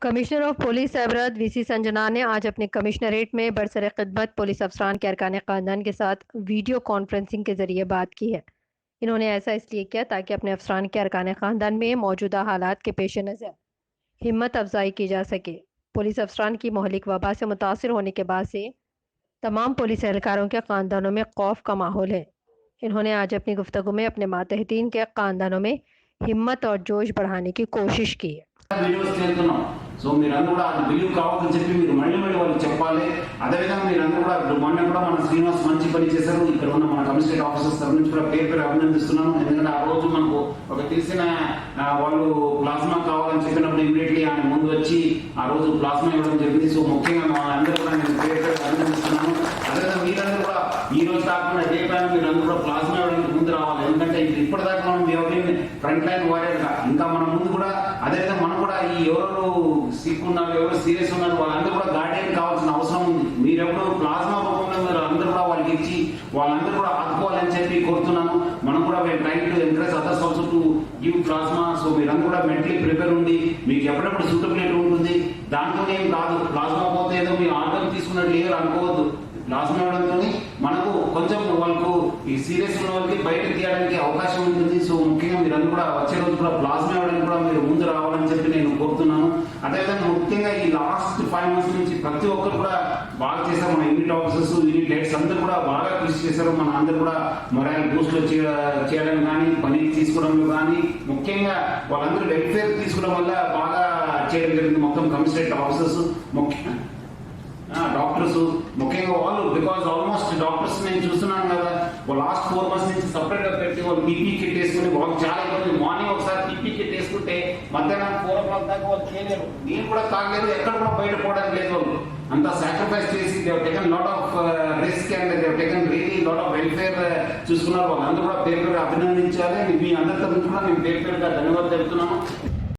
Commissioner of police एवरद VC Sanjana ने आज अपने कमिश्नरेट में बरसर खिदमत पुलिस अफसरान के अरकान ख़ानदान के साथ वीडियो कॉन्फ्रेंसिंग के ज़रिए बात की है। इन्होंने ऐसा इसलिए किया ताकि अपने अफसरान के अरकान ख़ानदान में मौजूदा हालात के पेश नज़र हिम्मत अफजाई की जा सके। पुलिस अफसरान की मोहलिक वबा से मुतासर होने के बाद से तमाम पुलिस एहलकारों के ख़ानदानों में खौफ का माहौल है। इन्होंने आज अपनी गुफ्तगू में अपने मातहतीन के ख़ानदानों में हिम्मत और जोश बढ़ाने की कोशिश की है। వీడియోస్ చేస్తున్నాం. సో మీరందరూ కూడా అది బిలీవ్ కావాలని చెప్పి మీరు మళ్ళీ వాళ్ళకి చెప్పాలి. అదేవిధంగా మీరందరూ కూడా మొన్న కూడా మన శ్రీనివాస్ మంచి పని చేశారు. ఇక్కడ ఉన్న మన కమిషనరేట్ ఆఫీసర్స్ తరఫు నుంచి కూడా పేరు అభినందిస్తున్నాను. ఎందుకంటే ఆ రోజు మనకు ఒక తెలిసిన వాళ్ళు ప్లాస్మా కావాలని చెప్పినప్పుడు ఇమీడియట్లీ ఆయన ముందు వచ్చి ఆ రోజు ప్లాస్మా ఇవ్వడం జరిగింది. సో ముఖ్యంగా మా అందరూ కూడా నేను పేరు అభినందిస్తున్నాను. అదేవిధంగా మీరందరూ కూడా ఈ రోజు కాకుండా డే పైన మీరందరూ కూడా ప్లాస్మా ఇవ్వడానికి ముందు రావాలి. ఎందుకంటే ఇప్పటిదాకా మనం ఎవరిని ఫ్రంట్ లైన్ వారియర్గా ఇంకా మన ముందు కూడా అదేవిధంగా మనం కూడా ఈ ఎవరు సిక్ ఉన్నారు ఎవరు సీరియస్ ఉన్నారు వాళ్ళందరూ కూడా గార్డియన్ కావాల్సిన అవసరం ఉంది. మీరెప్పుడు ప్లాస్మా రూపంలో మీరు అందరూ కూడా వాళ్ళకి ఇచ్చి వాళ్ళందరూ కూడా ఆదుకోవాలని చెప్పి కోరుతున్నాను. మనం కూడా try to encourage others also to give plasma. So మీరందరూ కూడా మెంటలీ ప్రిపేర్ ఉండి మీకు ఎప్పుడప్పుడు సూటబిలిటీ ఉంటుంది. దాంతో ఏం కాదు, ప్లాస్మా పోతే ఏదో మీ ఆర్డర్ తీసుకున్నట్టు లేదు అనుకోవద్దు. ప్లాస్మా ఇవ్వడంతో మనకు కొంచెం వాళ్ళకు ఈ సీరియస్ ఉన్న వాళ్ళకి బయట తీయడానికి అవకాశం ఉంటుంది. సో ముఖ్యంగా మీరందరూ కూడా వచ్చే రోజు కూడా ప్లాస్మా ఇవ్వడానికి కూడా మీరు ముందు రావాలని చెప్పి నేను కోరుతున్నాను. అదేవిధంగా ముఖ్యంగా ఈ లాస్ట్ 5 months నుంచి ప్రతి ఒక్కరు కూడా బాగా చేశారు. మన యూనిట్ ఆఫీసర్స్ యూనిట్ హెడ్స్ అందరూ కూడా బాగా కృషి చేశారు. మన అందరూ కూడా మొరైల్ బూస్ట్ చేయడం కానీ పని తీసుకోవడంలో కానీ ముఖ్యంగా వాళ్ళందరూ వెల్ఫేర్ తీసుకోవడం వల్ల బాగా చేయడం జరిగింది. మొత్తం కమిషనరేట్ ఆఫీసర్స్ ముఖ్యంగా డాక్టర్స్ ముఖ్యంగా వాళ్ళు బికాస్ ఆల్మోస్ట్ డాక్టర్స్ నేను చూస్తున్నాను కదా లాస్ట్ 4 months నుంచి సపరేట్ గా పెట్టి వాళ్ళు పీపీ కిట్ వేసుకుని వాళ్ళు చాలా ఇబ్బంది. మార్నింగ్ ఒకసారి పీపీ కిట్ వేసుకుంటే మధ్యాహ్నం 4 o'clock దాకా వాళ్ళు చేయలేరు, నీళ్ళు కూడా తాగలేదు, ఎక్కడ కూడా బయట పోవడానికి లేదు. వాళ్ళు అంతా సాక్రిఫైస్ చేసి they have taken lot of risk and they have taken really lot of welfare చూసుకున్నారు. వాళ్ళందరూ కూడా పేరు పేరుగా అభినందించాలి. మీ అందరి తరఫున కూడా నేను పేరు పేరుగా ధన్యవాదాలు చెప్తున్నాను.